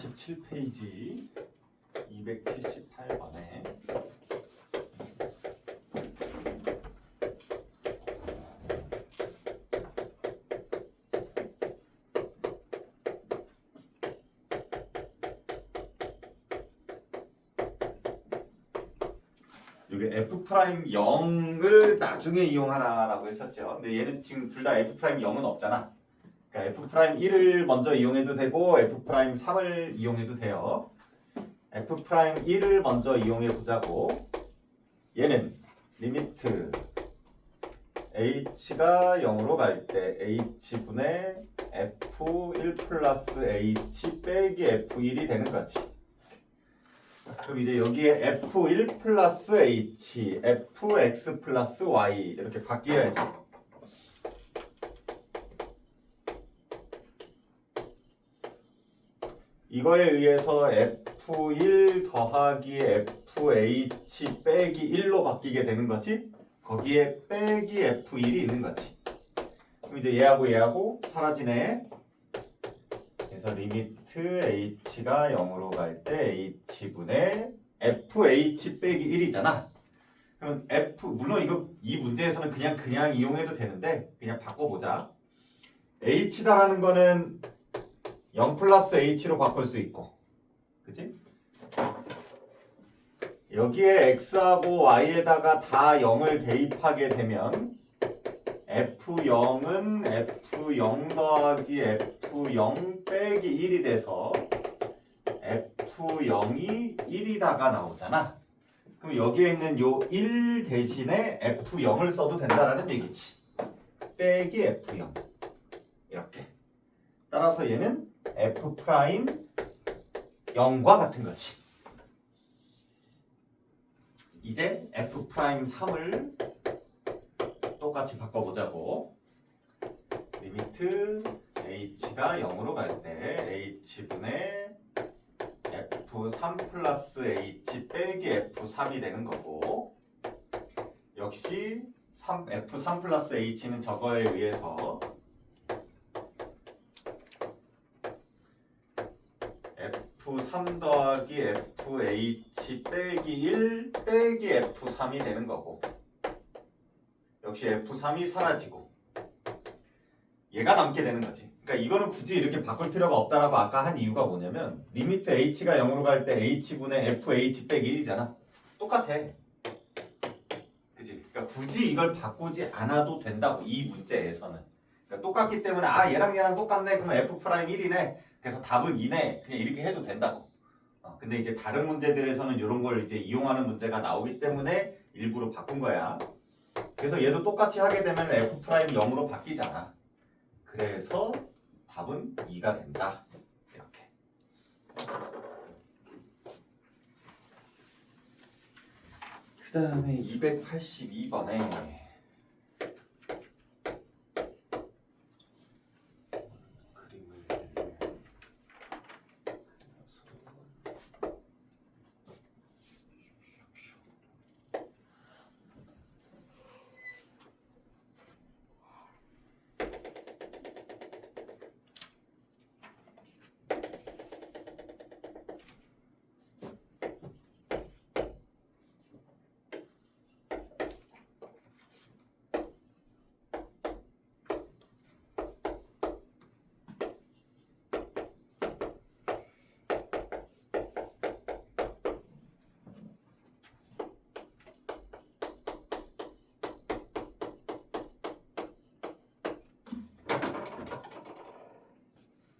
247페이지 278번에 이게 F'0을 나중에 이용하라라고 했었죠. 근데 얘는 지금 둘 다 F'0은 없잖아. 그러니까 F'1을 먼저 이용해도 되고 F'3을 이용해도 돼요. F'1을 먼저 이용해 보자고. 얘는 리미트 h가 0으로 갈 때 h분의 f1 플러스 h 빼기 f1이 되는 거지. 그럼 이제 여기에 f1 플러스 h, fx 플러스 y 이렇게 바뀌어야지. 이거에 의해서 f1 더하기 fh 빼기 1로 바뀌게 되는 거지. 거기에 빼기 f1이 있는 거지. 그럼 이제 얘하고 사라지네. 그래서 리미트 h가 0으로 갈 때 h분의 fh 빼기 1이잖아. 그럼 물론 이 문제에서는 그냥 이용해도 되는데 그냥 바꿔보자. h다라는 거는 0 플러스 h로 바꿀 수 있고, 그치? 여기에 x하고 y에다가 다 0을 대입하게 되면 f0은 f0 더하기 f0 빼기 1이 돼서 f0이 1이다가 나오잖아. 그럼 여기에 있는 요 1 대신에 f0을 써도 된다라는 얘기지. 빼기 f0 이렇게. 따라서 얘는 f'0과 같은 거지. 이제 f'3을 똑같이 바꿔보자고. 리미트 h가 0으로 갈 때 h분의 f3 플러스 h 빼기 f3이 되는 거고, 역시 f3 플러스 h는 저거에 의해서 f3 더하기 fh 빼기 1 빼기 f3이 되는 거고, 역시 f3이 사라지고 얘가 남게 되는 거지. 그러니까 이거는 굳이 이렇게 바꿀 필요가 없다라고 아까 한 이유가 뭐냐면 리미트 h가 0으로 갈 때 h분의 fh 빼기 1이잖아. 똑같아. 그치? 그러니까 굳이 이걸 바꾸지 않아도 된다고, 이 문제에서는. 그러니까 똑같기 때문에 얘랑 똑같네. 그러면 f'1이네. 그래서 답은 2네. 그냥 이렇게 해도 된다고. 근데 이제 다른 문제들에서는 이런 걸 이제 이용하는 문제가 나오기 때문에 일부러 바꾼 거야. 그래서 얘도 똑같이 하게 되면 f'0으로 바뀌잖아. 그래서 답은 2가 된다. 이렇게. 그 다음에 282번에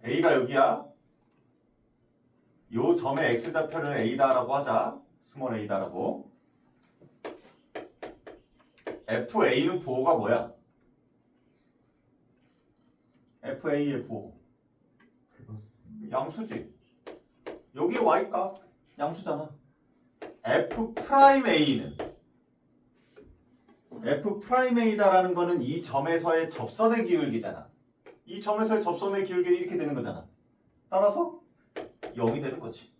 A가 여기야. 요 점의 x좌표는 A다라고 하자. 스몰 A다라고. FA는 부호가 뭐야? FA의 부호. 양수지. 여기 Y값 양수잖아. F'A는 F'A다라는 거는 이 점에서의 접선의 기울기잖아. 이 점에서의 접선의 기울기는 이렇게 되는 거잖아. 따라서 0이 되는 거지.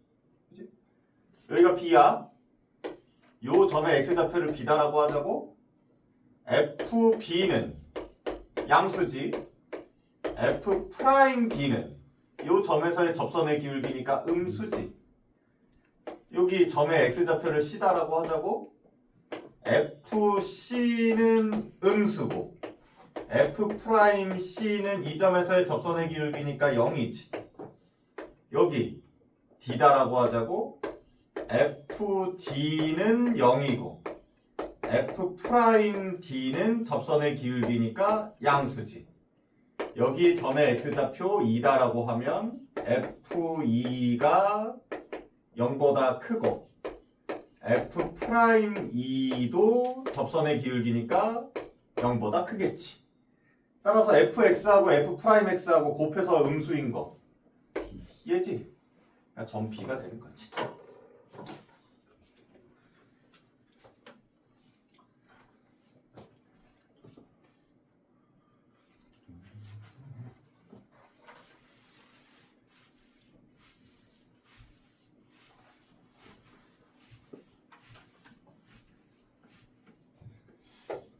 그치? 여기가 B야. 요 점의 x좌표를 B다라고 하자고. FB는 양수지. F'B는 요 점에서의 접선의 기울기니까 음수지. 여기 점의 x좌표를 C다라고 하자고. FC는 음수고 F'C는 이 점에서의 접선의 기울기니까 0이지. 여기 D다라고 하자고. FD는 0이고 F'D는 접선의 기울기니까 양수지. 여기 점의 x좌표 2다라고 하면 F2가 0보다 크고 F'E도 접선의 기울기니까 0보다 크겠지. 따라서 fx하고 f'x하고 곱해서 음수인 거 얘지. 그러니까 점 B가 되는 거지.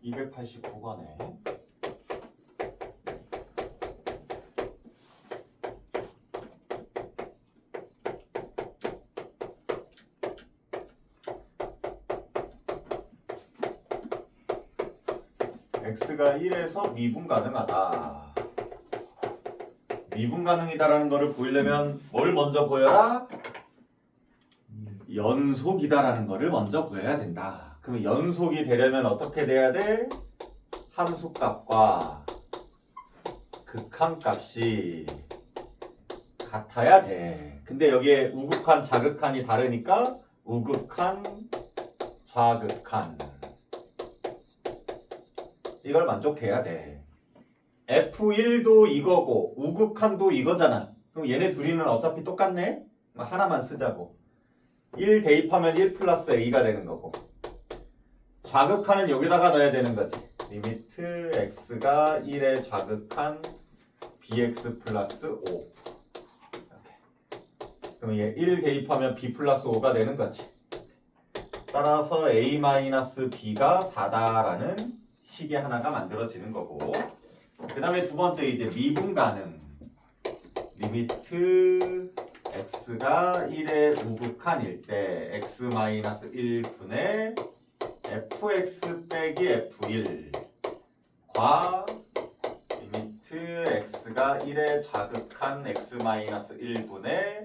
(289번에) x가 1에서 미분 가능하다. 미분 가능이다라는 거를 보이려면 뭘 먼저 보여라? 연속이다라는 거를 먼저 보여야 된다. 그럼 연속이 되려면 어떻게 돼야 돼? 함수값과 극한값이 같아야 돼. 근데 여기에 우극한, 자극한이 다르니까 우극한, 좌극한 이걸 만족해야 돼. F1도 이거고 우극한도 이거잖아. 그럼 얘네 둘이는 어차피 똑같네? 하나만 쓰자고. 1 대입하면 1 플러스 a가 되는 거고 좌극한은 여기다가 넣어야 되는 거지. 리미트 x가 1의 좌극한 bx 플러스 5 이렇게. 그럼 얘 1 대입하면 b 플러스 5가 되는 거지. 따라서 a 마이너스 b가 4다라는 식이 하나가 만들어지는 거고, 그 다음에 두 번째 이제 미분 가능. 리미트 x가 1의 우극한일 때 x 마이너스 1분의 fx 빼기 f1 과 리미트 x가 1의 좌극한 x 마이너스 1분의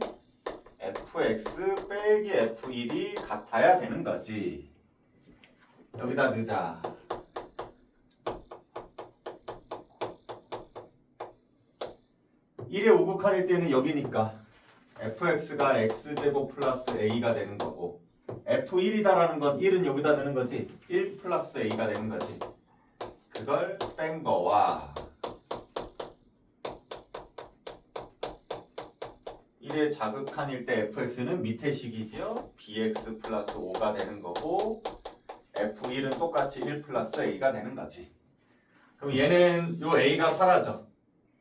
fx 빼기 f1이 같아야 되는 거지. 여기다 넣자. 1의 우극한일 때는 여기니까 fx가 x제곱 플러스 a가 되는 거고 f1이다라는 건 1은 여기다 넣는 거지. 1 플러스 a가 되는 거지. 그걸 뺀 거와 1의 자극한일 때 fx는 밑에 식이지요. bx 플러스 5가 되는 거고 f1은 똑같이 1 플러스 a가 되는 거지. 그럼 얘는 요 a가 사라져.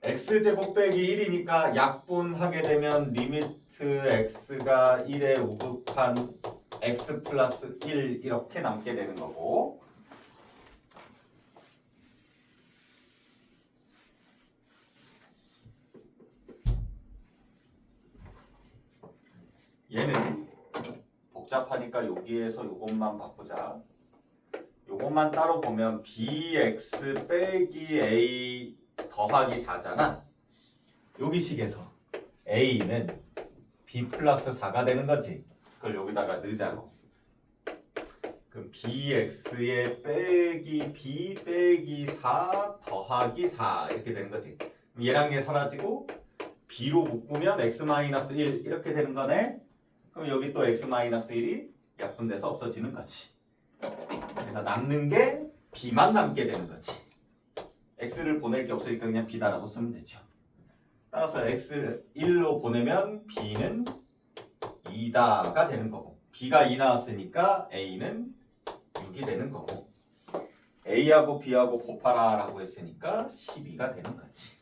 x제곱 빼기 1이니까 약분하게 되면 리미트 x가 1의 우극한 x 플러스 1 이렇게 남게 되는 거고, 얘는 복잡하니까 여기에서 요것만 바꾸자. 요것만 따로 보면 bx 빼기 a 더하기 4잖아. 여기 식에서 a는 b 플러스 4가 되는 거지. 그걸 여기다가 넣자고. 그럼 bx에 빼기 b 빼기 4 더하기 4 이렇게 되는 거지. 그럼 얘랑 얘 사라지고 b로 묶으면 x-1 이렇게 되는 거네. 그럼 여기 또 x-1이 약분돼서 없어지는 거지. 그래서 남는 게 b만 남게 되는 거지. x를 보낼 게 없으니까 그냥 b다라고 쓰면 되죠. 따라서 x를 1로 보내면 b는 2다가 되는 거고, b가 2 나왔으니까 a는 6이 되는 거고, a하고 b하고 곱하라 라고 했으니까 12가 되는 거지.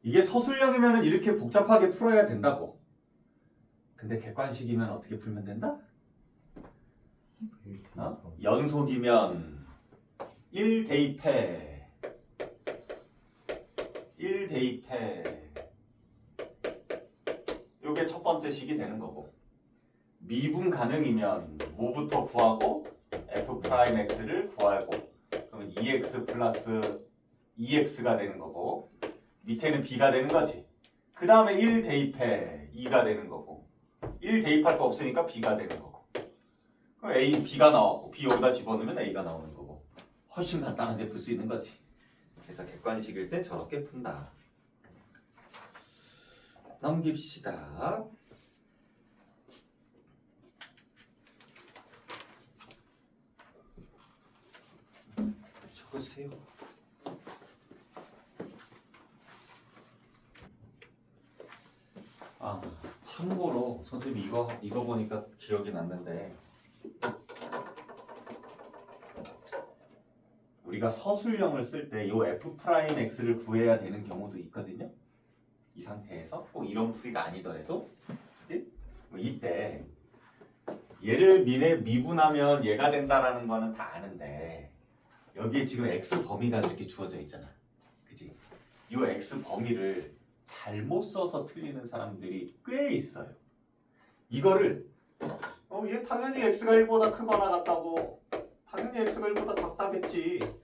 이게 서술형이면 이렇게 복잡하게 풀어야 된다고. 근데 객관식이면 어떻게 풀면 된다? 연속이면 1 대입해 1 대입해. 요게 첫 번째 식이 되는 거고. 미분 가능이면 뭐부터 구하고 f 프라임 x를 구하고 그러면 2x 플러스 2x가 되는 거고 밑에는 b가 되는 거지. 그 다음에 1 대입해 2가 되는 거고 1 대입할 거 없으니까 b가 되는 거고 그럼 a, b가 나왔고 b 여기다 집어넣으면 a가 나오는 거고 훨씬 간단하게 풀 수 있는 거지. 그래서 객관식일 때 저렇게 푼다. 넘깁시다. 적으세요. 아, 참고로 선생님이 이거 보니까 기억이 났는데 우리가 서술형을 쓸 때 이 f 프라임 x를 구해야 되는 경우도 있거든요. 이 상태에서 꼭 이런 풀이가 아니더라도, 그치? 이때 얘를 미분하면 얘가 된다라는 거는 다 아는데 여기에 지금 x 범위가 이렇게 주어져 있잖아, 그치? 이 x 범위를 잘못 써서 틀리는 사람들이 꽤 있어요. 이거를 얘 당연히 x가 1보다 크거나 같다고 당연히 x가 1보다 작다겠지.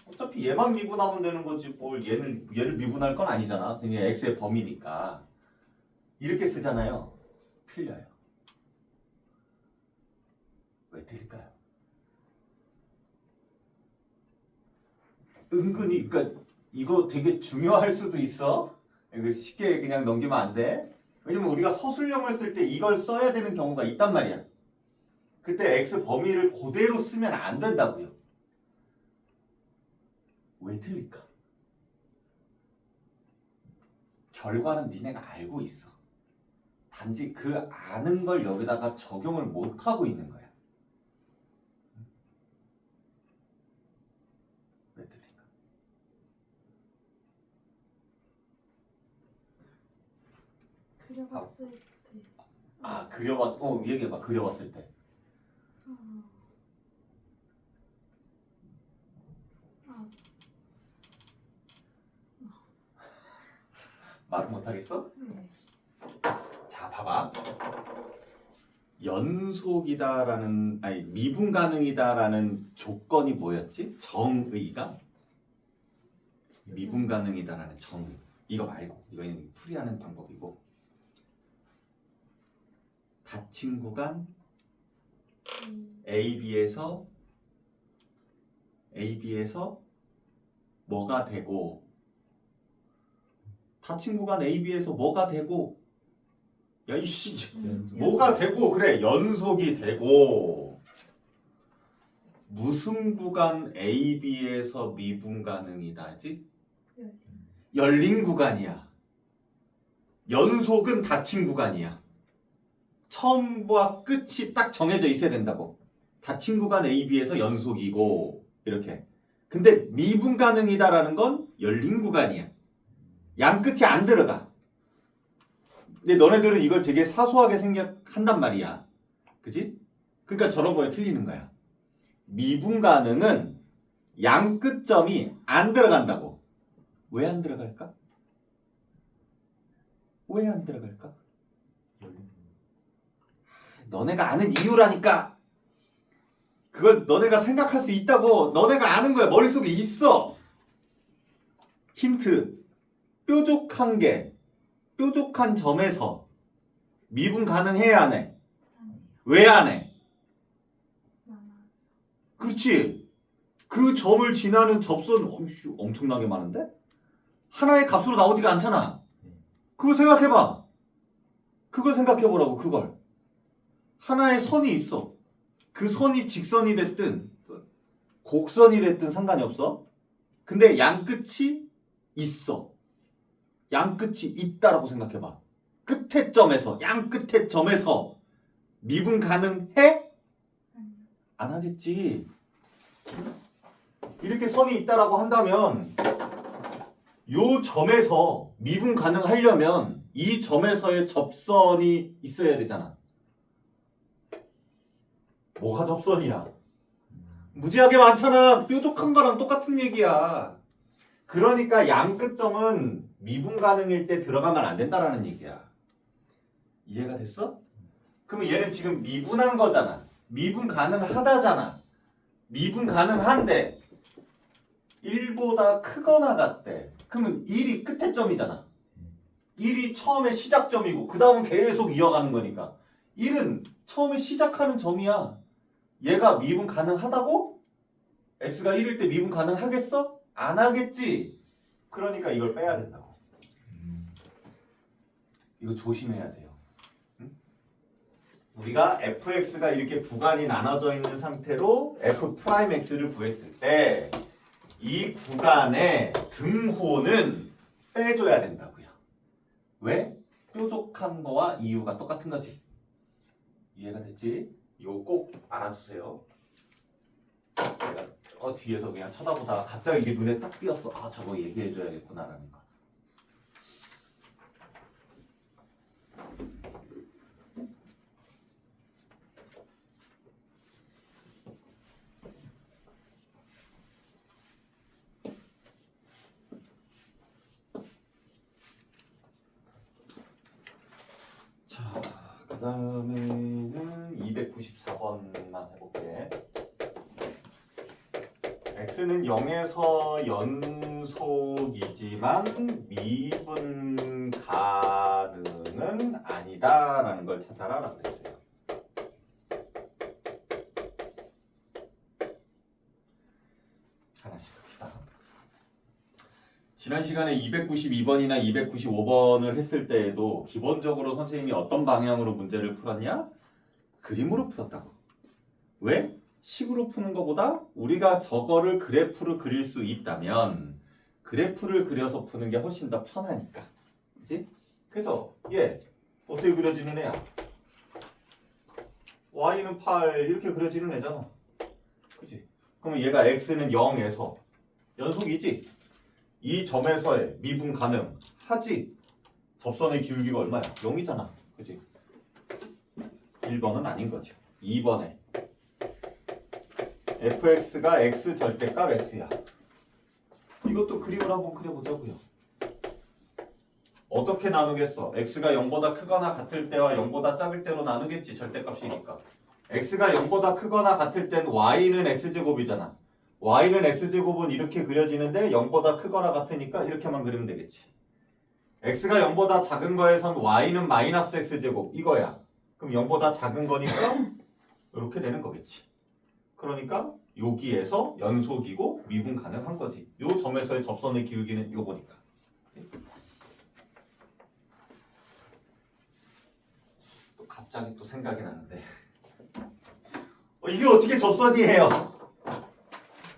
어차피 얘만 미분하면 되는 거지 뭘 얘를 미분할 건 아니잖아. 그냥 x의 범위니까. 이렇게 쓰잖아요. 틀려요. 왜 틀릴까요? 은근히 그러니까 이거 되게 중요할 수도 있어. 이거 쉽게 그냥 넘기면 안 돼. 왜냐면 우리가 서술형을 쓸 때 이걸 써야 되는 경우가 있단 말이야. 그때 x 범위를 그대로 쓰면 안 된다고요. 왜 틀릴까? 결과는 니네가 알고 있어. 단지 그 아는 걸 여기다가 적용을 못하고 있는 거야. 왜 틀릴까? 그려봤을 때. 얘기해봐. 그려봤을 때. 말을 못하겠어? 네. 자, 봐봐. 연속이다라는, 아니, 미분 가능이다라는 조건이 뭐였지? 정의가? 미분 가능이다라는 정의. 이거 말고, 이거는 풀이하는 방법이고. 닫힌 구간 AB에서 뭐가 되고, 닫힌 구간 AB에서 뭐가 되고, 야 이씨 뭐가 되고, 그래, 연속이 되고, 무슨 구간 AB에서 미분 가능이다지? 열린 구간이야. 연속은 닫힌 구간이야. 처음과 끝이 딱 정해져 있어야 된다고. 닫힌 구간 AB에서 연속이고 이렇게. 근데 미분 가능이다라는 건 열린 구간이야. 양 끝이 안 들어가. 근데 너네들은 이걸 되게 사소하게 생각한단 말이야. 그치? 그러니까 저런 거에 틀리는 거야. 미분 가능은 양 끝점이 안 들어간다고. 왜 안 들어갈까? 왜 안 들어갈까? 너네가 아는 이유라니까. 그걸 너네가 생각할 수 있다고. 너네가 아는 거야. 머릿속에 있어. 힌트. 뾰족한 점에서 미분 가능해야 안 해? 왜 안 해? 그렇지. 그 점을 지나는 접선 엄청나게 많은데? 하나의 값으로 나오지가 않잖아. 그거 생각해봐. 그걸 생각해보라고. 그걸. 하나의 선이 있어. 그 선이 직선이 됐든 곡선이 됐든 상관이 없어. 근데 양 끝이 있어. 양 끝이 있다라고 생각해봐. 끝의 점에서, 양 끝의 점에서 미분 가능해? 안 하겠지. 이렇게 선이 있다라고 한다면 요 점에서 미분 가능하려면 이 점에서의 접선이 있어야 되잖아. 뭐가 접선이야? 무지하게 많잖아. 뾰족한 거랑 똑같은 얘기야. 그러니까 양 끝점은 미분 가능일 때 들어가면 안 된다라는 얘기야. 이해가 됐어? 그러면 얘는 지금 미분한 거잖아. 미분 가능하다잖아. 미분 가능한데 1보다 크거나 같대. 그러면 1이 끝의 점이잖아. 1이 처음에 시작점이고 그 다음은 계속 이어가는 거니까 1은 처음에 시작하는 점이야. 얘가 미분 가능하다고? x가 1일 때 미분 가능하겠어? 안 하겠지. 그러니까 이걸 빼야 된다고. 이거 조심해야 돼요. 응? 우리가 fx가 이렇게 구간이 나눠져 있는 상태로 f'x를 구했을 때 이 구간의 등호는 빼줘야 된다고요. 왜? 뾰족한 거와 이유가 똑같은 거지. 이해가 됐지? 이거 꼭 알아두세요. 내가 뒤에서 그냥 쳐다보다가 갑자기 이게 눈에 딱 띄었어. 아, 저거 얘기해줘야겠구나라는 거. 자, 그 다음에는 294번만 해볼게. x는 0에서 연속이지만 미분 가능은 아니다라는 걸 찾아라라고 했어요. 하나씩 합시다. 지난 시간에 292번이나 295번을 했을 때에도 기본적으로 선생님이 어떤 방향으로 문제를 풀었냐? 그림으로 풀었다고. 왜? 식으로 푸는 것보다 우리가 저거를 그래프로 그릴 수 있다면 그래프를 그려서 푸는 게 훨씬 더 편하니까. 그치? 그래서 얘 어떻게 그려지는 애야? y는 8 이렇게 그려지는 애잖아. 그치? 그러면 얘가 x는 0에서 연속이지? 이 점에서의 미분 가능하지? 접선의 기울기가 얼마야? 0이잖아. 그치? 1번은 아닌 거죠. 2번에 fx가 x 절대값 x야. 이것도 그림을 한번 그려보자고요. 어떻게 나누겠어? x가 0보다 크거나 같을 때와 0보다 작을 때로 나누겠지. 절대값이니까. x가 0보다 크거나 같을 땐 y는 x제곱이잖아. y는 x제곱은 이렇게 그려지는데 0보다 크거나 같으니까 이렇게만 그리면 되겠지. x가 0보다 작은 거에선 y는 마이너스 x제곱 이거야. 그럼 0보다 작은 거니까 이렇게 되는 거겠지. 그러니까 여기에서 연속이고 미분 가능한 거지. 요 점에서의 접선의 기울기는 요거니까. 또 갑자기 또 생각이 나는데 이게 어떻게 접선이에요?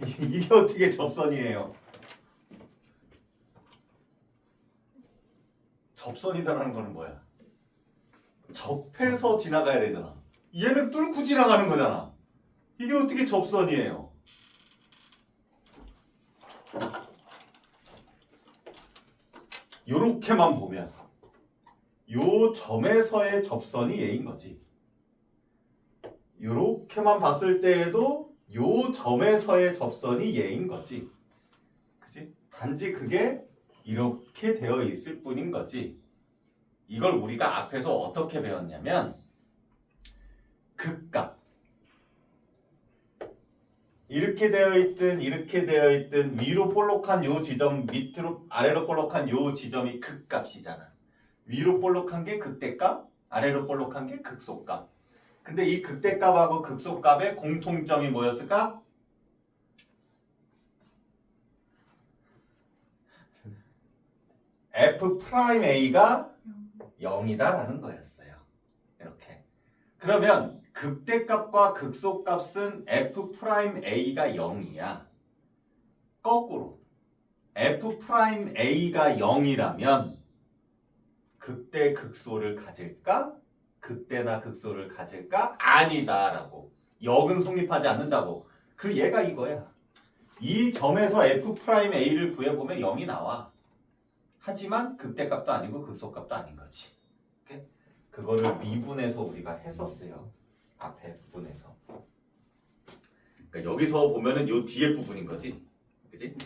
이게 어떻게 접선이에요? 접선이다라는 거는 뭐야? 접해서 지나가야 되잖아. 얘는 뚫고 지나가는 거잖아. 이게 어떻게 접선이에요? 요렇게만 보면 요 점에서의 접선이 얘인 거지. 요렇게만 봤을 때에도 요 점에서의 접선이 얘인 거지. 그치? 단지 그게 이렇게 되어 있을 뿐인 거지. 이걸 우리가 앞에서 어떻게 배웠냐면 극값 이렇게 되어 있든 이렇게 되어 있든 위로 볼록한 요 지점 밑으로 아래로 볼록한 요 지점이 극값이잖아. 위로 볼록한 게 극대값, 아래로 볼록한 게 극소값. 근데 이 극대값하고 극소값의 공통점이 뭐였을까? f'A가 0이다라는 거였어요. 이렇게. 그러면 극대값과 극소값은 f'A가 0이야. 거꾸로 f'A가 0이라면 극대 극소를 가질까? 극대나 극소를 가질까? 아니다라고. 역은 성립하지 않는다고. 그 얘가 이거야. 이 점에서 f'A를 구해보면 0이 나와. 하지만 극대값도 아니고 극소값도 아닌 거지. 오케이? 그거를 미분해서 우리가 했었어요. 앞에 부분에서. 그러니까 여기서 보면은 요 뒤에 부분인 거지. 그지?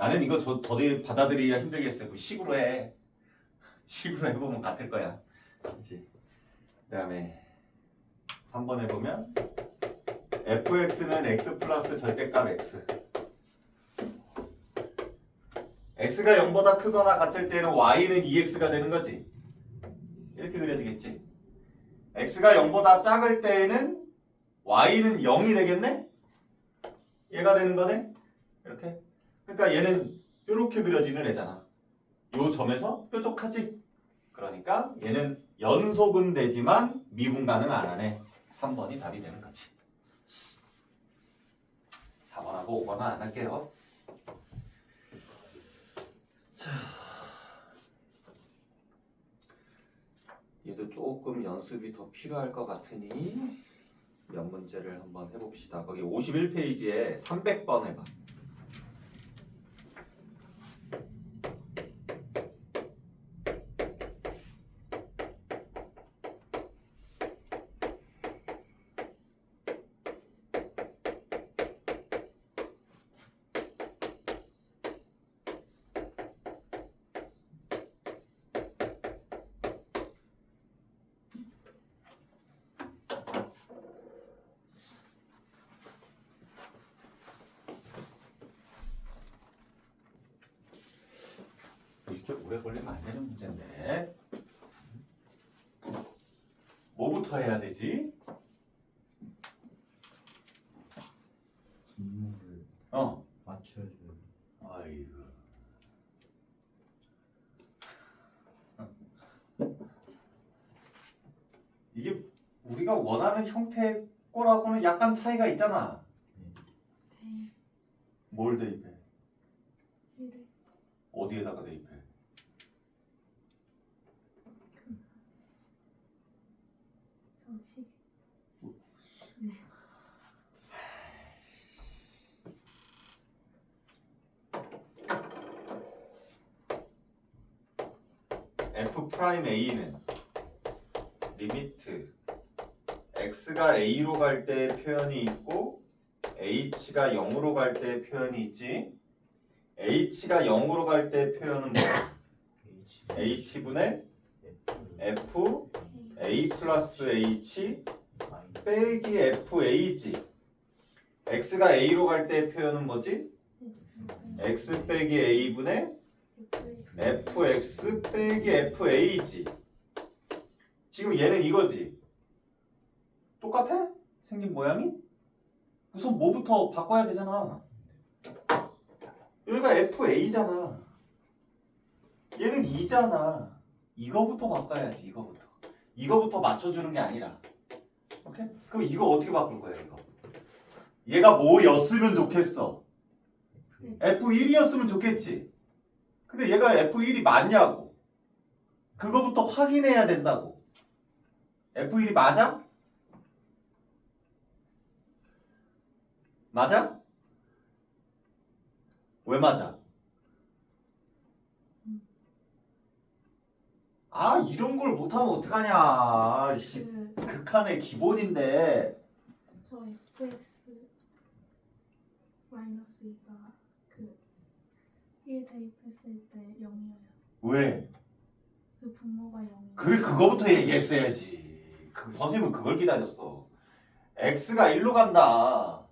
나는 이거 더디 받아들이기가 힘들겠어요. 그 식으로 해. 식으로 해보면 같을 거야. 그렇지. 그 다음에 3번 해보면 fx는 x 플러스 절대값 x. x가 0보다 크거나 같을 때는 y는 2x가 되는 거지. 이렇게 그려지겠지. x가 0보다 작을 때에는 y는 0이 되겠네? 얘가 되는 거네? 이렇게. 그러니까 얘는 이렇게 그려지는 애잖아. 요 점에서 뾰족하지? 그러니까 얘는 연속은 되지만 미분 가능 안 하네. 3번이 답이 되는 거지. 4번하고 5번은 안 할게요. 자, 얘도 조금 연습이 더 필요할 것 같으니 몇 문제를 한번 해봅시다. 거기 51페이지에 300번 해봐. 이렇게 오래 걸리면 안 되는 문제인데 뭐부터 해야 되지? 분모를 맞춰줘요. 아이고. 이게 우리가 원하는 형태의 거라고는 약간 차이가 있잖아. 네. 뭘 대입해? 이를 어디에다가 대입해? 정식. f 프라임 a는 리미트 x가 a로 갈 때 표현이 있고 h가 0으로 갈 때 표현이 있지. h가 0으로 갈 때 표현은 뭐야? h분의 f a 플러스 h 빼기 fa지. x가 a로 갈 때 표현은 뭐지? x 빼기 a분의 fx 빼기 fa지. 지금 얘는 이거지. 똑같아? 생긴 모양이? 우선 뭐부터 바꿔야 되잖아. 여기가 fa잖아. 얘는 2잖아. 이거부터 바꿔야지. 이거부터 맞춰주는 게 아니라. 오케이? 그럼 이거 어떻게 바꿀 거야 이거? 얘가 뭐였으면 좋겠어? F1이었으면 좋겠지. 근데 얘가 F1이 맞냐고. 그거부터 확인해야 된다고. F1이 맞아? 맞아? 왜 맞아? 아 이런 걸 못하면 어떡하냐. 씨, 극한의 기본인데. 저 fx 마이너스 2가 그 1 대입했을 때 0이어요. 왜? 그 분모가 0이에요. 그래 그거부터 얘기했어야지. 선생님은 그걸 기다렸어. x가 1로 간다.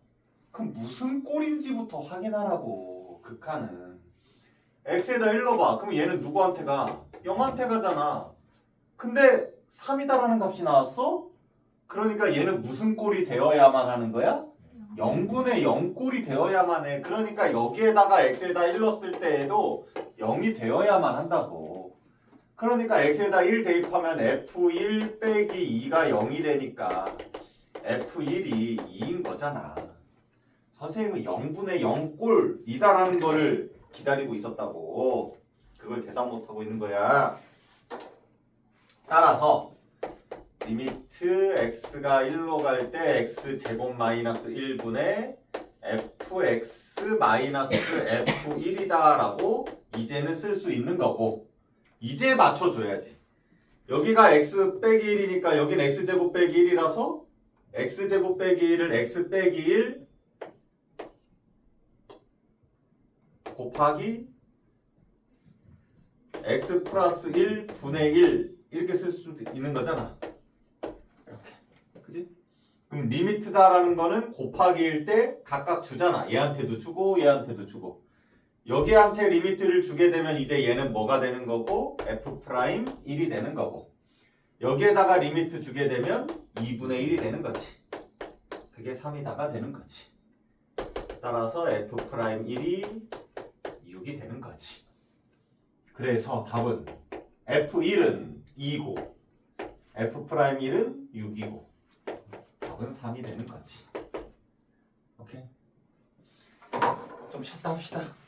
그럼 무슨 꼴인지부터 확인하라고. 극한은 x에다 1로 봐. 그럼 얘는 누구한테 가? 0한테 가잖아. 근데 3이다라는 값이 나왔어? 그러니까 얘는 무슨 꼴이 되어야만 하는 거야? 0분의 0 꼴이 되어야만 해. 그러니까 여기에다가 x에다 1 넣었을 때에도 0이 되어야만 한다고. 그러니까 x에다 1 대입하면 f1 빼기 2가 0이 되니까 f1이 2인 거잖아. 선생님은 0분의 0 꼴이다라는 거를 기다리고 있었다고. 그걸 대답 못하고 있는 거야. 따라서 리미트 x가 1로 갈 때 x제곱 마이너스 1분의 fx 마이너스 f1이다 라고 이제는 쓸 수 있는 거고, 이제 맞춰줘야지. 여기가 x 빼기 1이니까 여긴 x제곱 빼기 1이라서 x제곱 빼기 1을 x 빼기 1 곱하기 x 플러스 1 분의 1 이렇게 쓸 수도 있는 거잖아. 이렇게. 그지? 그럼 리미트다라는 거는 곱하기일 때 각각 주잖아. 얘한테도 주고 얘한테도 주고. 여기한테 리미트를 주게 되면 이제 얘는 뭐가 되는 거고 f 프라임 1이 되는 거고 여기에다가 리미트 주게 되면 2분의 1이 되는 거지. 그게 3이다가 되는 거지. 따라서 f 프라임 1이 6이 되는 거지. 그래서 답은 f1은 2고 f 프라임 1은 6이고 답은 3이 되는 거지. 오케이? 좀 쉬었다 합시다.